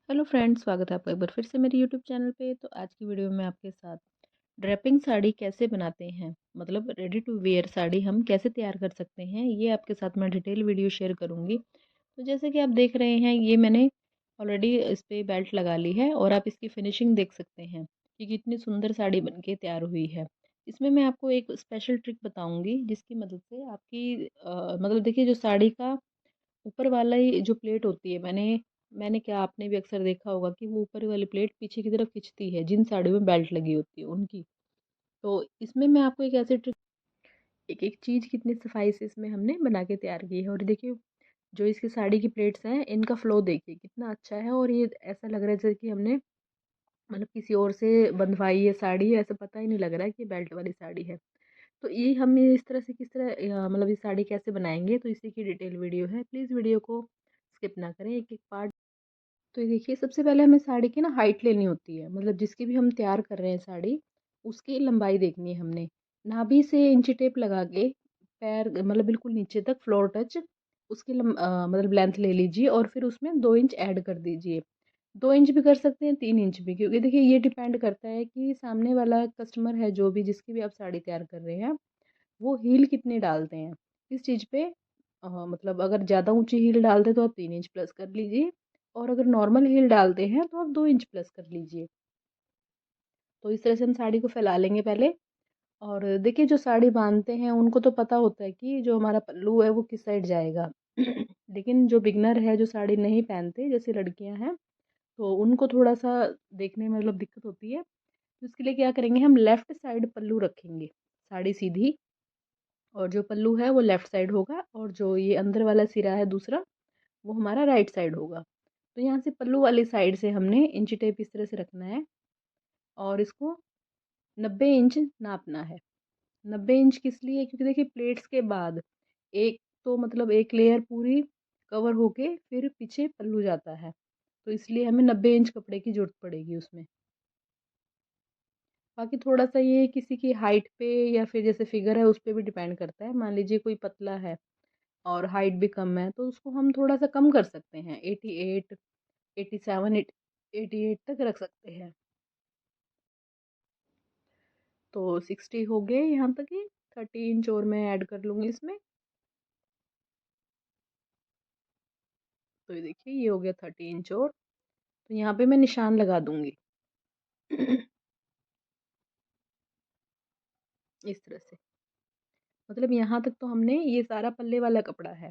Hello friends, स्वागत है आपका एक बार फिर से मेरे यूट्यूब चैनल पे। तो आज की वीडियो में मैं आपके साथ ड्रेपिंग साड़ी कैसे बनाते हैं, मतलब रेडी टू वेयर साड़ी हम कैसे तैयार कर सकते हैं, ये आपके साथ मैं डिटेल वीडियो शेयर करूंगी। तो जैसे कि आप देख रहे हैं, ये मैंने ऑलरेडी इस पे बेल्ट लगा ली है और आप इसकी फिनिशिंग देख सकते हैं कि कितनी सुंदर साड़ी बन के तैयार हुई है। इसमें मैं आपको एक स्पेशल ट्रिक बताऊंगी जिसकी मदद से आपकी मतलब देखिए, जो साड़ी का ऊपर वाला ही जो प्लेट होती है, मैंने मैंने क्या, आपने भी अक्सर देखा होगा कि वो ऊपर वाली प्लेट पीछे की तरफ खिंचती है जिन साड़ियों में बेल्ट लगी होती है उनकी। तो इसमें मैं आपको एक ऐसे ट्रिक, एक एक चीज़ कितनी सफाई से इसमें हमने बना के तैयार की है। और देखिए, जो इसकी साड़ी की प्लेट्स हैं इनका फ्लो देखिए कितना अच्छा है, और ये ऐसा लग रहा है जैसे कि हमने मतलब किसी और से बंधवाई है साड़ी, ऐसा पता ही नहीं लग रहा है कि बेल्ट वाली साड़ी है। तो ये हम ये इस तरह से किस तरह मतलब ये साड़ी कैसे बनाएंगे, तो इसी की डिटेल वीडियो है। प्लीज़ वीडियो को स्किप ना करें, एक एक पार्ट। तो ये देखिए, सबसे पहले हमें साड़ी की ना हाइट लेनी होती है, मतलब जिसकी भी हम तैयार कर रहे हैं साड़ी, उसकी लंबाई देखनी है हमने। नाभि से इंची टेप लगा के पैर मतलब बिल्कुल नीचे तक फ्लोर टच, उसकी मतलब लेंथ ले लीजिए और फिर उसमें 2 इंच ऐड कर दीजिए। 2 इंच भी कर सकते हैं, 3 इंच भी, क्योंकि देखिए ये डिपेंड करता है कि सामने वाला कस्टमर है जो भी, जिसकी भी आप साड़ी तैयार कर रहे हैं, वो हील कितने डालते हैं इस चीज़ पे। मतलब अगर ज़्यादा ऊंची हील डालते हैं तो आप 3 इंच प्लस कर लीजिए, और अगर नॉर्मल हील डालते हैं तो आप 2 इंच प्लस कर लीजिए। तो इस तरह से हम साड़ी को फैला लेंगे पहले। और देखिए, जो साड़ी बांधते हैं उनको तो पता होता है कि जो हमारा पल्लू है वो किस साइड जाएगा। लेकिन जो बिगनर है, जो साड़ी नहीं पहनते, जैसे लड़कियां हैं, तो उनको थोड़ा सा देखने में मतलब दिक्कत होती है। तो इसके लिए क्या करेंगे, हम लेफ्ट साइड पल्लू रखेंगे, साड़ी सीधी, और जो पल्लू है वो लेफ्ट साइड होगा, और जो ये अंदर वाला सिरा है दूसरा, वो हमारा राइट साइड होगा। तो यहाँ से पल्लू वाली साइड से हमने इंची टेप इस तरह से रखना है, और इसको 90 इंच नापना है। 90 इंच किस लिए, क्योंकि देखिए प्लेट्स के बाद एक, तो मतलब एक लेयर पूरी कवर होके फिर पीछे पल्लू जाता है, तो इसलिए हमें 90 इंच कपड़े की जरूरत पड़ेगी उसमें। बाकी थोड़ा सा ये किसी की हाइट पे या फिर जैसे फिगर है उस पे भी डिपेंड करता है। मान लीजिए कोई पतला है और हाइट भी कम है, तो उसको हम थोड़ा सा कम कर सकते हैं, 88, 87, 88 तक रख सकते हैं। तो 60 हो गए यहाँ तक ही। 30 इंच और मैं ऐड कर लूँगी इसमें। तो ये देखिए, ये हो गया 30 इंच और। तो यहाँ पे मैं निशान लगा दूंगी। इस तरह से, मतलब यहाँ तक तो हमने, ये सारा पल्ले वाला कपड़ा है,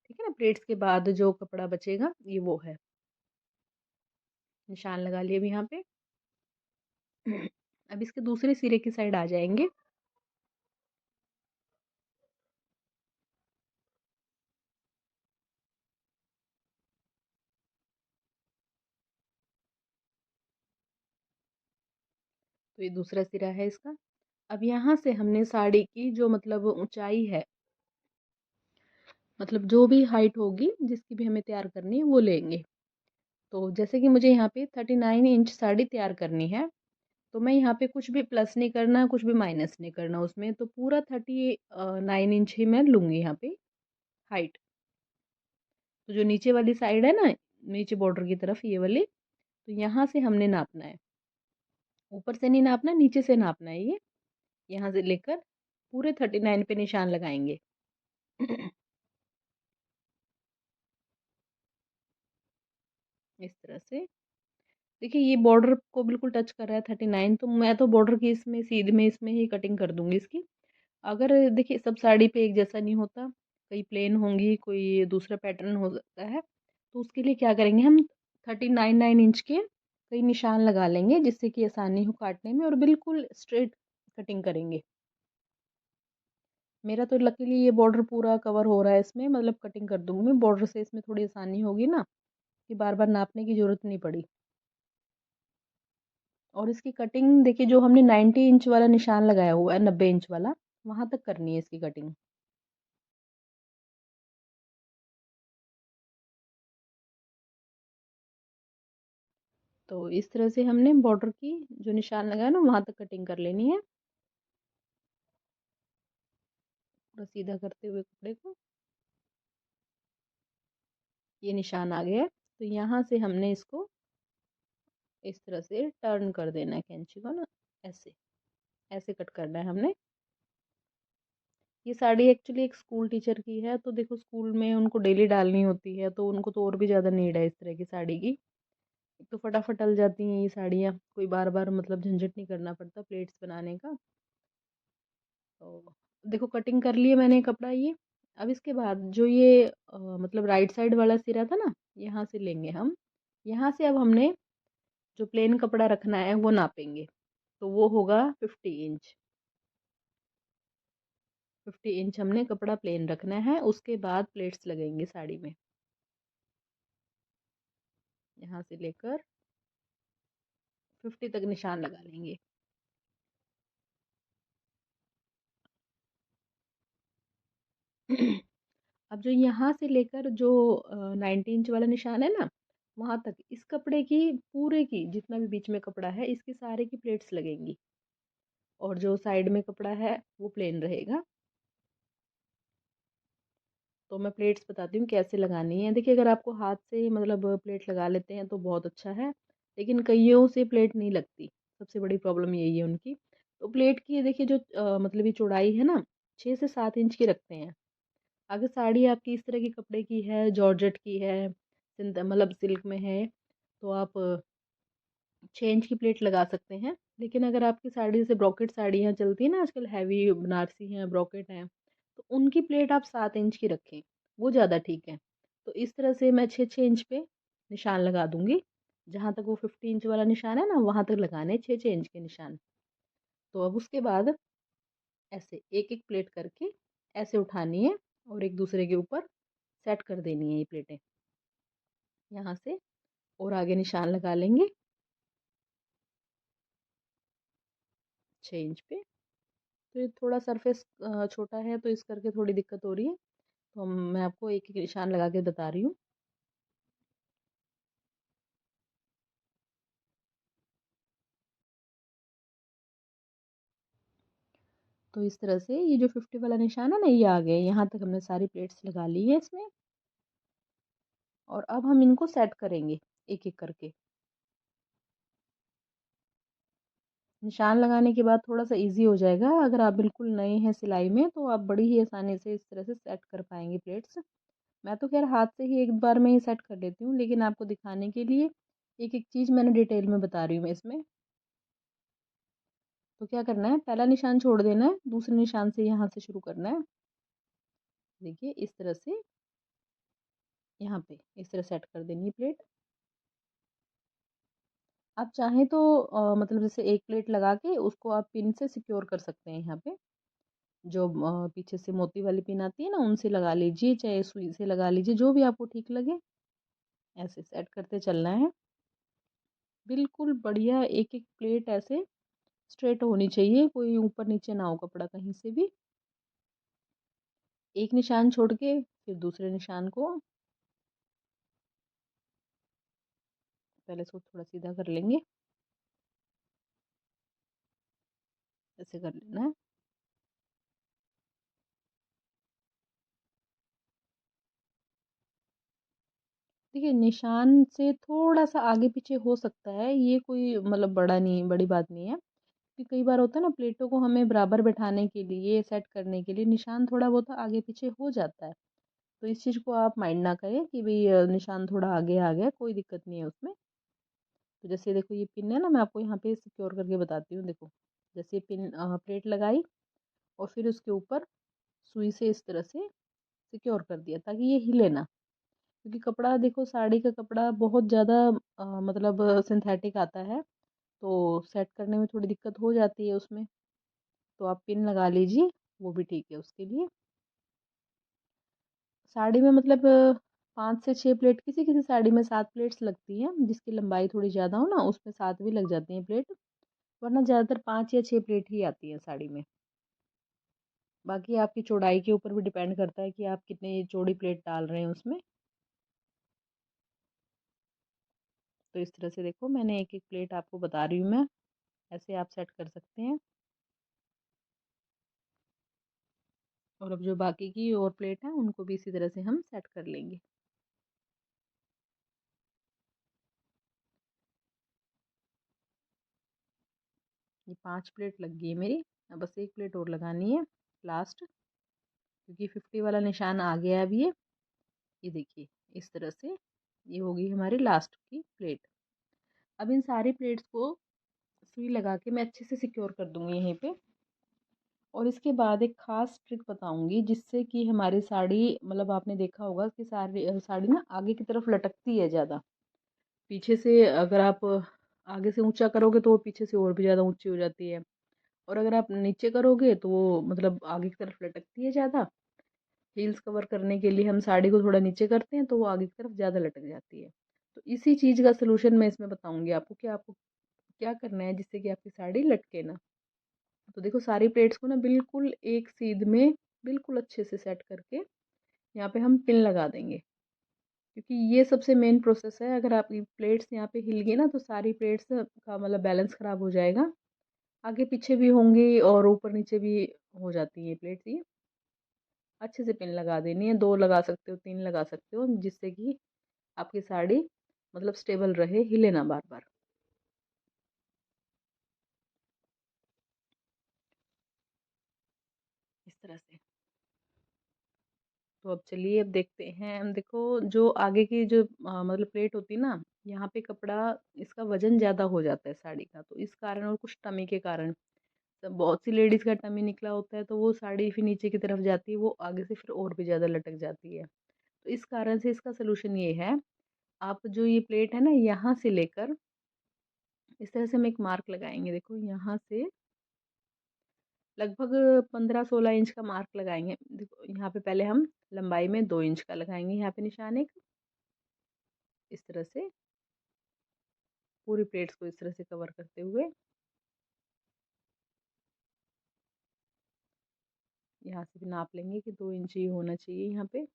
ठीक है ना। प्लेट्स के बाद जो कपड़ा बचेगा ये वो है। निशान लगा लिए अभी यहाँ पे। अब इसके दूसरे सिरे की साइड आ जाएंगे। तो ये दूसरा सिरा है इसका। अब यहाँ से हमने साड़ी की जो मतलब ऊंचाई है, मतलब जो भी हाइट होगी जिसकी भी हमें तैयार करनी है वो लेंगे। तो जैसे कि मुझे यहाँ पे 39 इंच साड़ी तैयार करनी है, तो मैं यहाँ पे कुछ भी प्लस नहीं करना, कुछ भी माइनस नहीं करना उसमें, तो पूरा 39 इंच ही मैं लूँगी यहाँ पे हाइट। तो जो नीचे वाली साइड है ना, नीचे बॉर्डर की तरफ ये वाली, तो यहाँ से हमने नापना है। ऊपर से नहीं नापना, नीचे से नापना है ये। यहाँ से लेकर पूरे 39 पे निशान लगाएंगे। इस तरह से देखिए, ये बॉर्डर को बिल्कुल टच कर रहा है 39, तो मैं तो बॉर्डर की इसमें सीध में इसमें ही कटिंग कर दूंगी इसकी। अगर देखिए सब साड़ी पे एक जैसा नहीं होता, कई प्लेन होंगी, कोई दूसरा पैटर्न हो सकता है, तो उसके लिए क्या करेंगे हम, 39 इंच के कई निशान लगा लेंगे जिससे कि आसानी हो काटने में, और बिल्कुल स्ट्रेट कटिंग करेंगे। मेरा तो लकीली ये बॉर्डर पूरा कवर हो रहा है इसमें, मतलब कटिंग कर दूंगी मैं बॉर्डर से, इसमें थोड़ी आसानी होगी ना, कि बार बार नापने की जरूरत नहीं पड़ी। और इसकी कटिंग देखिए, जो हमने 90 इंच वाला निशान लगाया हुआ है, 90 इंच वाला, वहां तक करनी है इसकी कटिंग। तो इस तरह से हमने बॉर्डर की जो निशान लगाया ना, वहां तक कटिंग कर लेनी है, पूरा सीधा करते हुए कपड़े को। ये निशान आ गया है, तो यहाँ से हमने इसको इस तरह से टर्न कर देना है कैंची को ना, ऐसे ऐसे कट करना है हमने। ये साड़ी एक्चुअली एक स्कूल टीचर की है, तो देखो स्कूल में उनको डेली डालनी होती है, तो उनको तो और भी ज़्यादा नीड है इस तरह की साड़ी की। एक तो फटाफट डल जाती हैं ये साड़ियाँ, कोई बार बार मतलब झंझट नहीं करना पड़ता प्लेट्स बनाने का। तो देखो कटिंग कर लिए मैंने कपड़ा ये। अब इसके बाद जो ये मतलब राइट साइड वाला सिरा था ना, यहाँ से लेंगे हम। यहाँ से अब हमने जो प्लेन कपड़ा रखना है वो नापेंगे, तो वो होगा 50 इंच। 50 इंच हमने कपड़ा प्लेन रखना है। उसके बाद प्लेट्स लगेंगे साड़ी में, यहाँ से लेकर 50 तक निशान लगा लेंगे। अब जो यहाँ से लेकर जो 90 इंच वाला निशान है ना, वहां तक इस कपड़े की पूरे की जितना भी बीच में कपड़ा है इसकी सारे की प्लेट्स लगेंगी, और जो साइड में कपड़ा है वो प्लेन रहेगा। तो मैं प्लेट्स बताती हूँ कैसे लगानी है। देखिए अगर आपको हाथ से मतलब प्लेट लगा लेते हैं तो बहुत अच्छा है, लेकिन कईयों से प्लेट नहीं लगती, सबसे बड़ी प्रॉब्लम यही है उनकी। तो प्लेट की देखिए जो मतलब ये चौड़ाई है ना, 6 से 7 इंच की रखते हैं। अगर साड़ी आपकी इस तरह की कपड़े की है, जॉर्जेट की है, मतलब सिल्क में है, तो आप 6 इंच की प्लेट लगा सकते हैं। लेकिन अगर आपकी साड़ी जैसे ब्रॉकेट साड़ियाँ चलती हैं ना आजकल, हैवी बनारसी हैं, ब्रॉकेट हैं, तो उनकी प्लेट आप 7 इंच की रखें, वो ज़्यादा ठीक है। तो इस तरह से मैं 6 6 इंच पे निशान लगा दूंगी। जहाँ तक वो 50 इंच वाला निशान है ना, वहाँ तक लगाने 6 6 इंच के निशान। तो अब उसके बाद ऐसे एक एक प्लेट करके ऐसे उठानी है, और एक दूसरे के ऊपर सेट कर देनी है ये प्लेटें यहाँ से, और आगे निशान लगा लेंगे 6 इंच पे। तो ये थोड़ा सरफेस छोटा है, तो इस करके थोड़ी दिक्कत हो रही है। तो मैं आपको एक एक निशान लगा के बता रही हूँ। तो इस तरह से ये जो 50 वाला निशान है ना, ये आ गया। यहाँ तक हमने सारी प्लेट्स लगा ली है इसमें, और अब हम इनको सेट करेंगे एक एक करके। निशान लगाने के बाद थोड़ा सा इजी हो जाएगा। अगर आप बिल्कुल नए हैं सिलाई में, तो आप बड़ी ही आसानी से इस तरह से सेट कर पाएंगे प्लेट्स। मैं तो खैर हाथ से ही एक बार में ही सेट कर लेती हूँ, लेकिन आपको दिखाने के लिए एक एक चीज़ मैंने डिटेल में बता रही हूँ मैं इसमें। तो क्या करना है, पहला निशान छोड़ देना है, दूसरे निशान से यहाँ से शुरू करना है। देखिए इस तरह से यहाँ पे इस तरह सेट कर देनी है प्लेट। आप चाहें तो मतलब जैसे एक प्लेट लगा के उसको आप पिन से सिक्योर कर सकते हैं। यहाँ पे जो पीछे से मोती वाली पिन आती है ना, उनसे लगा लीजिए, चाहे सुई से लगा लीजिए, जो भी आपको ठीक लगे। ऐसे सेट करते चलना है, बिल्कुल बढ़िया। एक एक प्लेट ऐसे स्ट्रेट होनी चाहिए, कोई ऊपर नीचे ना हो कपड़ा कहीं से भी। एक निशान छोड़ के फिर दूसरे निशान को पहले इसको थोड़ा सीधा कर लेंगे, ऐसे कर लेना है। देखिए निशान से थोड़ा सा आगे पीछे हो सकता है, ये कोई मतलब बड़ी बात नहीं है। कि कई बार होता है ना, प्लेटों को हमें बराबर बैठाने के लिए, सेट करने के लिए निशान थोड़ा बहुत आगे पीछे हो जाता है। तो इस चीज़ को आप माइंड ना करें कि भाई निशान थोड़ा आगे आ गया, कोई दिक्कत नहीं है उसमें। तो जैसे देखो ये पिन है ना, मैं आपको यहाँ पे सिक्योर करके बताती हूँ। देखो जैसे पिन प्लेट लगाई, और फिर उसके ऊपर सुई से इस तरह से सिक्योर कर दिया ताकि ये हिले ना। क्योंकि कपड़ा देखो, साड़ी का कपड़ा बहुत ज़्यादा मतलब सिंथेटिक आता है, तो सेट करने में थोड़ी दिक्कत हो जाती है उसमें। तो आप पिन लगा लीजिए, वो भी ठीक है उसके लिए। साड़ी में मतलब 5 से 6 प्लेट, किसी किसी साड़ी में 7 प्लेट्स लगती हैं, जिसकी लंबाई थोड़ी ज़्यादा हो ना उसमें 7 भी लग जाती हैं प्लेट। वरना ज़्यादातर 5 या 6 प्लेट ही आती है साड़ी में। बाकी आपकी चौड़ाई के ऊपर भी डिपेंड करता है कि आप कितनी चौड़ी प्लेट डाल रहे हैं उसमें। तो इस तरह से देखो मैंने एक एक प्लेट आपको बता रही हूँ मैं, ऐसे आप सेट कर सकते हैं। और अब जो बाकी की और प्लेट हैं उनको भी इसी तरह से हम सेट कर लेंगे। ये 5 प्लेट लग गई है मेरी। अब बस 1 प्लेट और लगानी है लास्ट, क्योंकि 50 वाला निशान आ गया है अभी। ये देखिए इस तरह से ये होगी हमारी लास्ट की प्लेट। अब इन सारी प्लेट्स को सुई लगा के मैं अच्छे से सिक्योर कर दूंगी यहीं पे। और इसके बाद एक ख़ास ट्रिक बताऊंगी जिससे कि हमारी साड़ी, मतलब आपने देखा होगा कि साड़ी साड़ी ना आगे की तरफ लटकती है ज़्यादा। पीछे से अगर आप आगे से ऊंचा करोगे तो वो पीछे से और भी ज़्यादा ऊंची हो जाती है, और अगर आप नीचे करोगे तो वो मतलब आगे की तरफ लटकती है ज़्यादा। हील्स कवर करने के लिए हम साड़ी को थोड़ा नीचे करते हैं तो वो आगे की तरफ ज़्यादा लटक जाती है। तो इसी चीज़ का सलूशन मैं इसमें बताऊंगी आपको कि आपको क्या करना है जिससे कि आपकी साड़ी लटके ना। तो देखो सारी प्लेट्स को ना बिल्कुल एक सीध में बिल्कुल अच्छे से सेट करके यहाँ पे हम पिन लगा देंगे, क्योंकि ये सबसे मेन प्रोसेस है। अगर आपकी प्लेट्स यहाँ पे हिल गई ना तो सारी प्लेट्स का मतलब बैलेंस खराब हो जाएगा, आगे पीछे भी होंगी और ऊपर नीचे भी हो जाती है प्लेट्स। ये अच्छे से पिन लगा देनी है, 2 लगा सकते हो, 3 लगा सकते हो, जिससे कि आपकी साड़ी मतलब स्टेबल रहे, हिले ना बार बार। इस तरह से। तो अब चलिए अब देखते हैं। हम देखो जो आगे की जो मतलब प्लेट होती है ना, यहाँ पे कपड़ा इसका वजन ज्यादा हो जाता है साड़ी का, तो इस कारण और कुछ टमी के कारण, तो बहुत सी लेडीज का टमी निकला होता है तो वो साड़ी फिर नीचे की तरफ जाती है, वो आगे से फिर और भी ज्यादा लटक जाती है। तो इस कारण से इसका सोल्यूशन ये है, आप जो ये प्लेट है ना यहाँ से लेकर इस तरह से हम एक मार्क लगाएंगे। देखो यहाँ से लगभग 15-16 इंच का मार्क लगाएंगे। देखो यहाँ पे पहले हम लंबाई में 2 इंच का लगाएंगे यहाँ पे निशान एक। इस तरह से पूरी प्लेट्स को इस तरह से कवर करते हुए यहाँ से भी नाप लेंगे कि 2 इंच ही होना चाहिए यहाँ पे।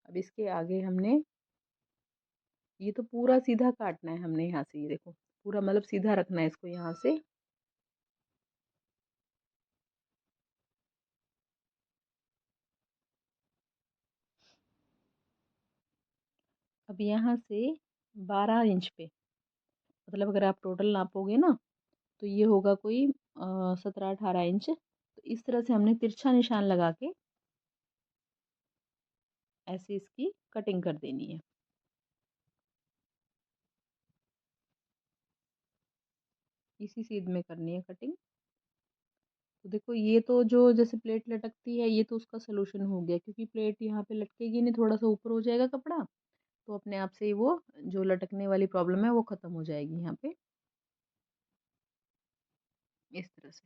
अब इसके आगे हमने ये तो पूरा सीधा काटना है हमने यहाँ से, ये देखो पूरा मतलब सीधा रखना है इसको यहाँ से। अब यहाँ से 12 इंच पे, मतलब अगर आप टोटल नापोगे ना तो ये होगा कोई 17-18 इंच। तो इस तरह से हमने तिरछा निशान लगा के ऐसे इसकी कटिंग कर देनी है। इसी सीध में करनी है कटिंग। तो देखो ये तो जो जैसे प्लेट लटकती है ये तो उसका सोल्यूशन हो गया, क्योंकि प्लेट यहाँ पे लटकेगी नहीं, थोड़ा सा ऊपर हो जाएगा कपड़ा, तो अपने आप से ही वो जो लटकने वाली प्रॉब्लम है वो खत्म हो जाएगी यहाँ पे। इस तरह से।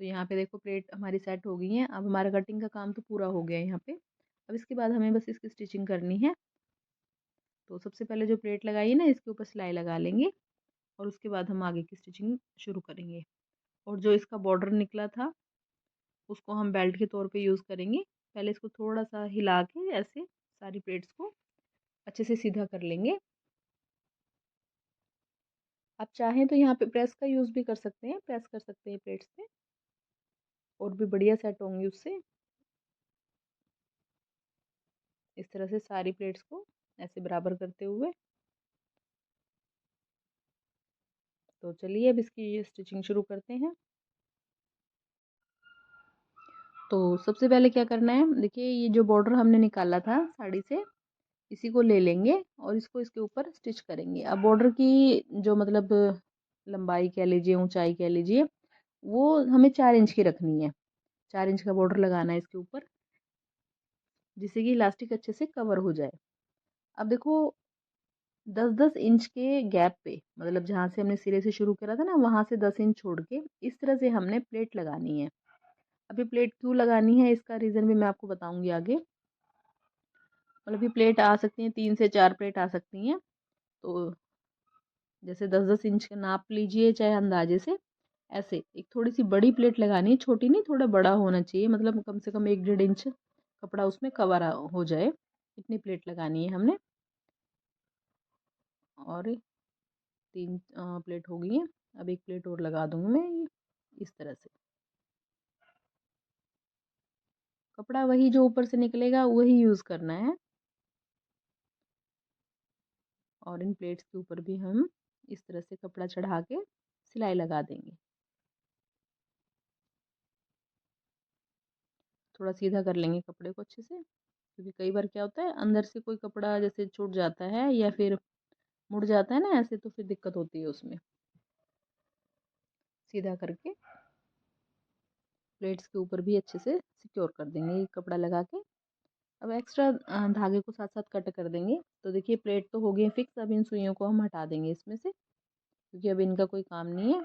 तो यहाँ पे देखो प्लेट हमारी सेट हो गई है। अब हमारा कटिंग का काम तो पूरा हो गया है यहाँ पे। अब इसके बाद हमें बस इसकी स्टिचिंग करनी है। तो सबसे पहले जो प्लेट लगाई है ना इसके ऊपर सिलाई लगा लेंगे, और उसके बाद हम आगे की स्टिचिंग शुरू करेंगे। और जो इसका बॉर्डर निकला था उसको हम बेल्ट के तौर पे यूज़ करेंगे। पहले इसको थोड़ा सा हिला के ऐसे सारी प्लेट्स को अच्छे से सीधा कर लेंगे। आप चाहें तो यहाँ पे प्रेस का यूज़ भी कर सकते हैं, प्रेस कर सकते हैं प्लेट्स पे, और भी बढ़िया सेट होंगी उससे। इस तरह से सारी प्लेट्स को ऐसे बराबर करते हुए। तो चलिए अब इसकी स्टिचिंग शुरू करते हैं। तो सबसे पहले क्या करना है, देखिए ये जो बॉर्डर हमने निकाला था साड़ी से, इसी को ले लेंगे और इसको इसके ऊपर स्टिच करेंगे। अब बॉर्डर की जो मतलब लंबाई कह लीजिए, ऊंचाई कह लीजिए, वो हमें 4 इंच की रखनी है। 4 इंच का बॉर्डर लगाना है इसके ऊपर, जिससे कि इलास्टिक अच्छे से कवर हो जाए। अब देखो 10-10 इंच के गैप पे, मतलब जहाँ से हमने सिरे से शुरू करा था ना वहां से 10 इंच छोड़ के इस तरह से हमने प्लेट लगानी है। अभी प्लेट क्यों लगानी है इसका रीजन भी मैं आपको बताऊंगी आगे। मतलब ये प्लेट आ सकती हैं, 3 से 4 प्लेट आ सकती हैं। तो जैसे 10-10 इंच का नाप लीजिए चाहे अंदाजे से। ऐसे एक थोड़ी सी बड़ी प्लेट लगानी है, छोटी नहीं, थोड़ा बड़ा होना चाहिए, मतलब कम से कम 1-1.5 इंच कपड़ा उसमें कवर हो जाए, इतनी प्लेट लगानी है हमने। और 3 प्लेट हो गई हैं। अब एक प्लेट और लगा दूंगी मैं इस तरह से। कपड़ा वही जो ऊपर से निकलेगा वही यूज़ करना है। और इन प्लेट्स के ऊपर भी हम इस तरह से कपड़ा चढ़ा के सिलाई लगा देंगे। थोड़ा सीधा कर लेंगे कपड़े को अच्छे से, क्योंकि कई बार क्या होता है अंदर से कोई कपड़ा जैसे छूट जाता है या फिर मुड़ जाता है ना ऐसे, तो फिर दिक्कत होती है उसमें। सीधा करके प्लेट्स के ऊपर भी अच्छे से सिक्योर कर देंगे ये कपड़ा लगा के। अब एक्स्ट्रा धागे को साथ साथ कट कर देंगे। तो देखिए प्लेट तो हो गई फिक्स, अब इन सुइयों को हम हटा देंगे इसमें से, क्योंकि अब इनका कोई काम नहीं है।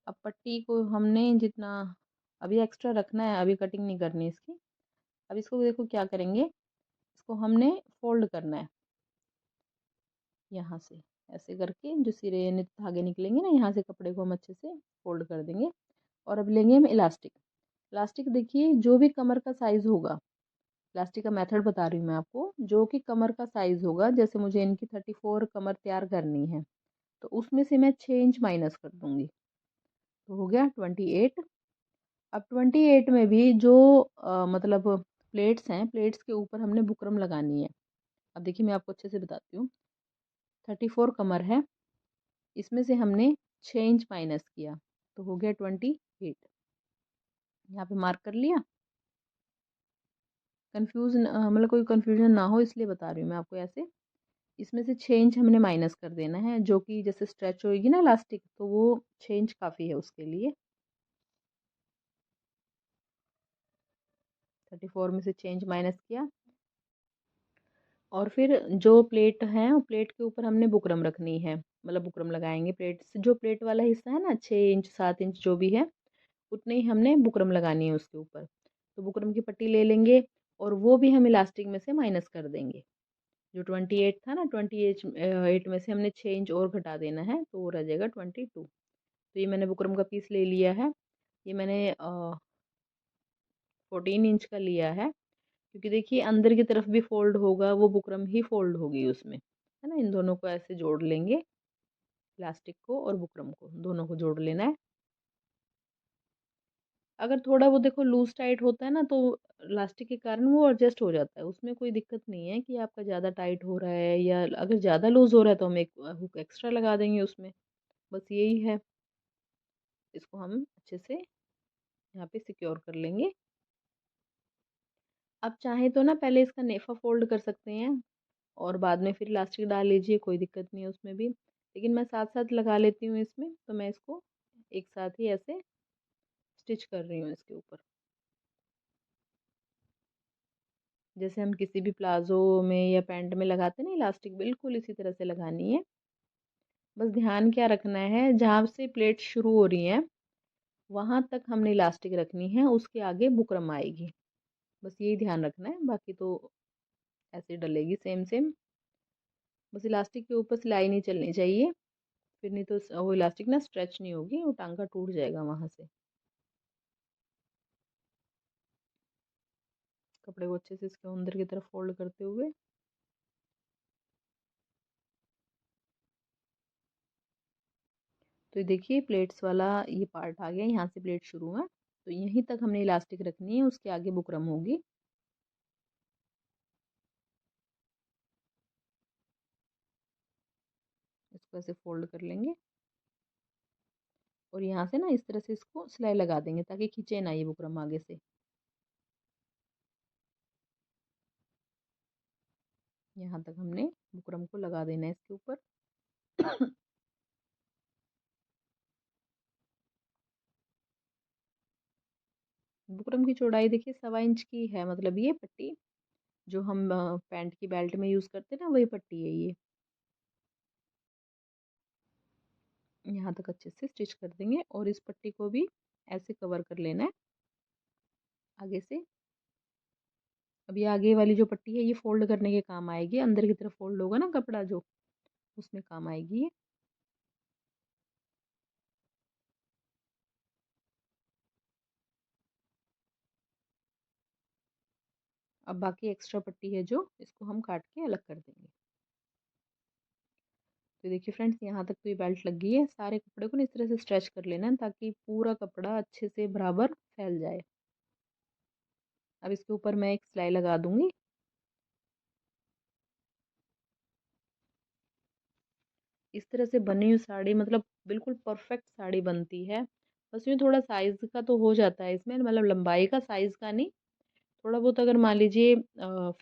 अब पट्टी को हमने जितना अभी एक्स्ट्रा रखना है, अभी कटिंग नहीं करनी इसकी। अब इसको देखो क्या करेंगे, इसको हमने फोल्ड करना है यहाँ से, ऐसे करके जो सिरे यानी धागे निकलेंगे ना यहाँ से, कपड़े को हम अच्छे से फोल्ड कर देंगे। और अब लेंगे हम इलास्टिक। इलास्टिक देखिए जो भी कमर का साइज होगा, इलास्टिक का मेथड बता रही हूँ मैं आपको, जो कि कमर का साइज होगा, जैसे मुझे इनकी 34 कमर तैयार करनी है, तो उसमें से मैं 6 इंच माइनस कर दूंगी, तो हो गया 28। अब 28 में भी जो मतलब प्लेट्स हैं, प्लेट्स के ऊपर हमने बुकरम लगानी है। अब देखिए मैं आपको अच्छे से बताती हूँ। 34 कमर है, इसमें से हमने 6 इंच माइनस किया, तो हो गया 28। यहाँ पे मार्क कर लिया। कंफ्यूज मतलब कोई कंफ्यूजन ना हो इसलिए बता रही हूँ मैं आपको ऐसे। इसमें से 6 इंच हमने माइनस कर देना है, जो कि जैसे स्ट्रेच होएगी ना इलास्टिक, तो वो 6 इंच काफ़ी है उसके लिए। 34 में से 6 इंच माइनस किया। और फिर जो प्लेट है, प्लेट के ऊपर हमने बुकरम रखनी है, मतलब बुकरम लगाएंगे प्लेट से। जो प्लेट वाला हिस्सा है ना, 6 इंच 7 इंच जो भी है, उतने ही हमने बुकरम लगानी है उसके ऊपर। तो बुकरम की पट्टी ले लेंगे और वो भी हम इलास्टिक में से माइनस कर देंगे। जो 28 था ना, 28 में से हमने 6 इंच और घटा देना है, तो वो रह जाएगा 22। तो ये मैंने बुकरम का पीस ले लिया है। ये मैंने 14 इंच का लिया है, क्योंकि देखिए अंदर की तरफ भी फोल्ड होगा, वो बुकरम ही फोल्ड होगी उसमें, है ना। इन दोनों को ऐसे जोड़ लेंगे, इलास्टिक को और बुकरम को, दोनों को जोड़ लेना है। अगर थोड़ा वो देखो लूज टाइट होता है ना, तो इलास्टिक के कारण वो एडजस्ट हो जाता है, उसमें कोई दिक्कत नहीं है कि आपका ज़्यादा टाइट हो रहा है, या अगर ज़्यादा लूज हो रहा है तो हम एक हुक एक्स्ट्रा लगा देंगे उसमें। बस यही है। इसको हम अच्छे से यहाँ पे सिक्योर कर लेंगे। आप चाहें तो ना पहले इसका नेफा फोल्ड कर सकते हैं और बाद में फिर इलास्टिक डाल लीजिए, कोई दिक्कत नहीं है उसमें भी। लेकिन मैं साथ साथ लगा लेती हूँ इसमें, तो मैं इसको एक साथ ही ऐसे स्टिच कर रही हूँ इसके ऊपर। जैसे हम किसी भी प्लाजो में या पैंट में लगाते हैं ना इलास्टिक, बिल्कुल इसी तरह से लगानी है। बस ध्यान क्या रखना है, जहाँ से प्लेट शुरू हो रही है वहां तक हमने इलास्टिक रखनी है, उसके आगे बुकरम आएगी। बस यही ध्यान रखना है, बाकी तो ऐसे डलेगी सेम सेम। बस इलास्टिक के ऊपर सिलाई नहीं चलनी चाहिए, फिर नहीं तो वो इलास्टिक ना स्ट्रेच नहीं होगी, वो टांका टूट जाएगा वहां से। कपड़े को अच्छे से इसके अंदर की तरफ फोल्ड करते हुए तो देखिए प्लेट्स वाला ये पार्ट आ गया, यहाँ से प्लेट शुरू है, तो यहीं तक हमने इलास्टिक रखनी है, उसके आगे बुकरम होगी। इसको ऐसे फोल्ड कर लेंगे और यहाँ से ना इस तरह से इसको सिलाई लगा देंगे, ताकि खींचे ना ये बुकरम आगे से। यहाँ तक हमने बुकरम को लगा देना है इसके ऊपर। बुकरम की चौड़ाई देखिए 1.25 इंच की है, मतलब ये पट्टी जो हम पैंट की बेल्ट में यूज करते हैं ना, वही पट्टी है ये। यहाँ तक अच्छे से स्टिच कर देंगे और इस पट्टी को भी ऐसे कवर कर लेना है आगे से। अब ये आगे वाली जो पट्टी है ये फोल्ड करने के काम आएगी, अंदर की तरफ फोल्ड होगा ना कपड़ा जो, उसमें काम आएगी ये। अब बाकी एक्स्ट्रा पट्टी है जो, इसको हम काट के अलग कर देंगे। तो देखिए फ्रेंड्स, यहाँ तक तो ये बेल्ट लग गई है। सारे कपड़े को ना इस तरह से स्ट्रेच कर लेना है, ताकि पूरा कपड़ा अच्छे से बराबर फैल जाए। अब इसके ऊपर मैं एक सिलाई लगा दूंगी। इस तरह से बनी हुई साड़ी मतलब बिल्कुल परफेक्ट साड़ी बनती है। बस में थोड़ा साइज़ का तो हो जाता है इसमें, मतलब लंबाई का, साइज़ का नहीं। थोड़ा बहुत अगर मान लीजिए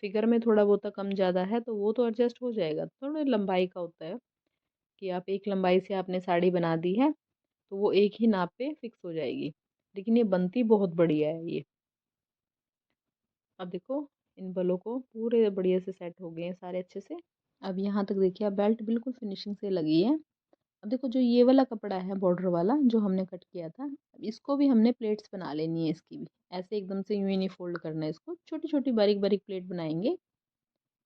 फिगर में थोड़ा बहुत कम ज़्यादा है तो वो तो एडजस्ट हो जाएगा। थोड़ा लंबाई का होता है कि आप एक लंबाई से आपने साड़ी बना दी है तो वो एक ही नाप पे फिक्स हो जाएगी। लेकिन ये बनती बहुत बढ़िया है ये। अब देखो, इन बलों को पूरे बढ़िया से सेट हो गए हैं सारे अच्छे से। अब यहाँ तक देखिए, अब बेल्ट बिल्कुल फिनिशिंग से लगी है। अब देखो, जो ये वाला कपड़ा है बॉर्डर वाला जो हमने कट किया था, अब इसको भी हमने प्लेट्स बना लेनी है इसकी भी। ऐसे एकदम से यूं ही नहीं फोल्ड करना है इसको, छोटी छोटी बारीक बारीक प्लेट बनाएंगे।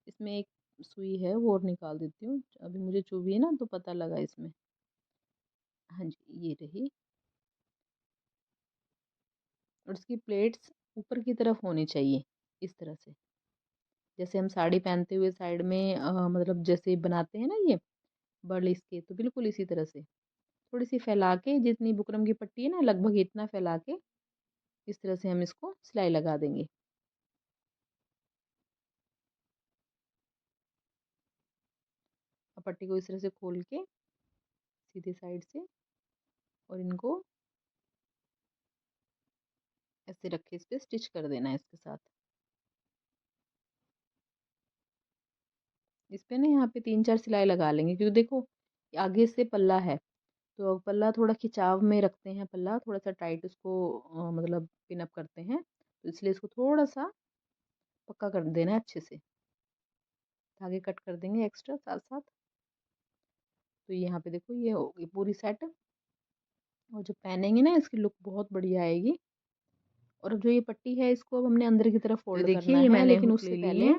इसमें एक सुई है वो और निकाल देती हूँ, अभी मुझे चुभी है ना तो पता लगा इसमें। हाँ जी, ये रही। और इसकी प्लेट्स ऊपर की तरफ होनी चाहिए इस तरह से, जैसे हम साड़ी पहनते हुए साइड में मतलब जैसे बनाते हैं ना ये बर्ल इसके, तो बिल्कुल इसी तरह से थोड़ी सी फैला के, जितनी बुकरम की पट्टी है ना लगभग इतना फैला के, इस तरह से हम इसको सिलाई लगा देंगे। अब पट्टी को इस तरह से खोल के सीधी साइड से, और इनको ऐसे रख के इस पे स्टिच कर देना है इसके साथ। इस पे ना यहाँ पे 3-4 सिलाई लगा लेंगे, क्योंकि देखो आगे से पल्ला है तो पल्ला थोड़ा खिंचाव में रखते हैं, पल्ला थोड़ा सा टाइट उसको मतलब पिन अप करते हैं, तो इसलिए इसको थोड़ा सा पक्का कर देना है अच्छे से। धागे कट कर देंगे एक्स्ट्रा साथ साथ। तो यहाँ पे देखो ये होगी पूरी सेट, और जो पहनेंगे ना इसकी लुक बहुत बढ़िया आएगी। और अब जो ये पट्टी है इसको अब हमने अंदर की तरफ फोल्ड देखिए करना ये है, मैंने लेकिन हुक उससे ले ली पहले है।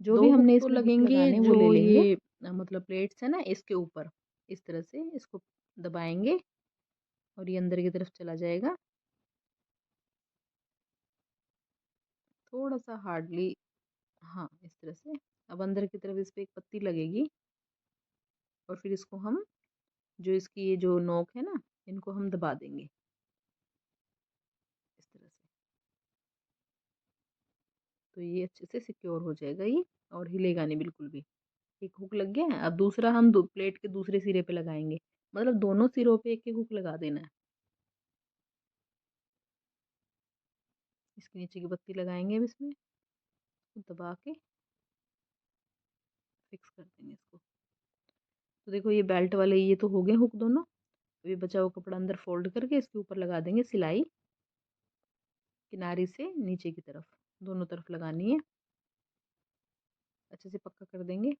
जो भी 2 हुक हमने तो इसमें हुक लगेंगे लगाने वो जो ले लेंगे। ये मतलब प्लेट्स है ना इसके ऊपर, इस तरह से इसको दबाएंगे और ये अंदर की तरफ चला जाएगा। थोड़ा सा हार्डली, हाँ इस तरह से। अब अंदर की तरफ इस पे एक पत्ती लगेगी, और फिर इसको हम जो इसकी ये जो नोक है ना इनको हम दबा देंगे इस तरह से। तो ये अच्छे से सिक्योर हो जाएगा ये, और हिलेगा नहीं बिल्कुल भी। एक हुक लग गया है। अब दूसरा हम प्लेट के दूसरे सिरे पे लगाएंगे, मतलब दोनों सिरों पे एक एक हुक लगा देना है। इसके नीचे की पत्ती लगाएंगे अब इसमें, दबा के फिक्स कर देंगे इसको। तो देखो ये बेल्ट वाले ये तो हो गए हुक दोनों। ये बचा हुआ कपड़ा अंदर फोल्ड करके इसके ऊपर लगा देंगे सिलाई, किनारे से नीचे की तरफ दोनों तरफ लगानी है। अच्छे से पक्का कर देंगे।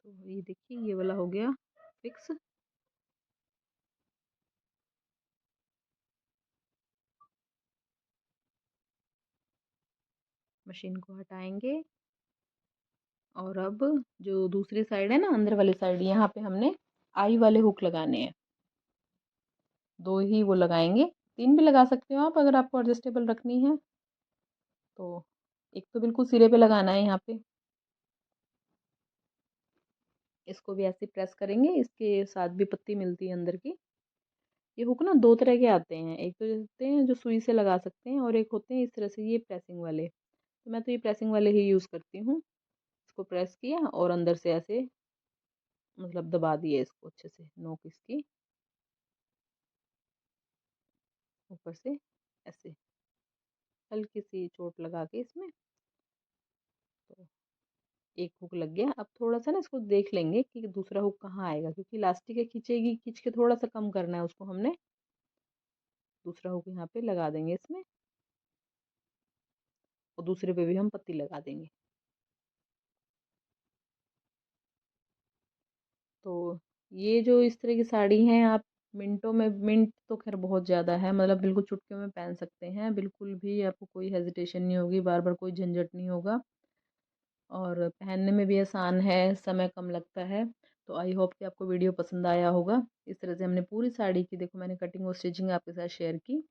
तो ये देखिए ये वाला हो गया फिक्स। मशीन को हटाएंगे, और अब जो दूसरी साइड है ना अंदर वाली साइड, यहाँ पे हमने आई वाले हुक लगाने हैं। दो ही वो लगाएंगे, तीन भी लगा सकते हो आप अगर आपको एडजस्टेबल रखनी है तो। एक तो बिल्कुल सिरे पे लगाना है यहाँ पे, इसको भी ऐसे प्रेस करेंगे, इसके साथ भी पत्ती मिलती है अंदर की। ये हुक ना दो तरह के आते हैं, एक तो होते हैं जो सुई से लगा सकते हैं, और एक होते हैं इस तरह से ये प्रेसिंग वाले। तो मैं तो ये प्रेसिंग वाले ही यूज़ करती हूँ। इसको प्रेस किया और अंदर से ऐसे मतलब दबा दिया इसको अच्छे से, नोक इसकी ऊपर से ऐसे हल्की सी चोट लगा के इसमें। तो एक हुक लग गया। अब थोड़ा सा ना इसको देख लेंगे कि दूसरा हुक कहाँ आएगा, क्योंकि इलास्टिक है खींचेगी, खींच के थोड़ा सा कम करना है उसको हमने। दूसरा हुक यहाँ पे लगा देंगे इसमें, और दूसरे पे भी हम पत्ती लगा देंगे। तो ये जो इस तरह की साड़ी है, आप मिनटों में, मिनट तो खैर बहुत ज़्यादा है, मतलब बिल्कुल चुटकियों में पहन सकते हैं, बिल्कुल भी आपको कोई हेजिटेशन नहीं होगी, बार बार कोई झंझट नहीं होगा, और पहनने में भी आसान है, समय कम लगता है। तो आई होप कि आपको वीडियो पसंद आया होगा। इस तरह से हमने पूरी साड़ी की, देखो मैंने कटिंग और स्टिचिंग आपके साथ शेयर की।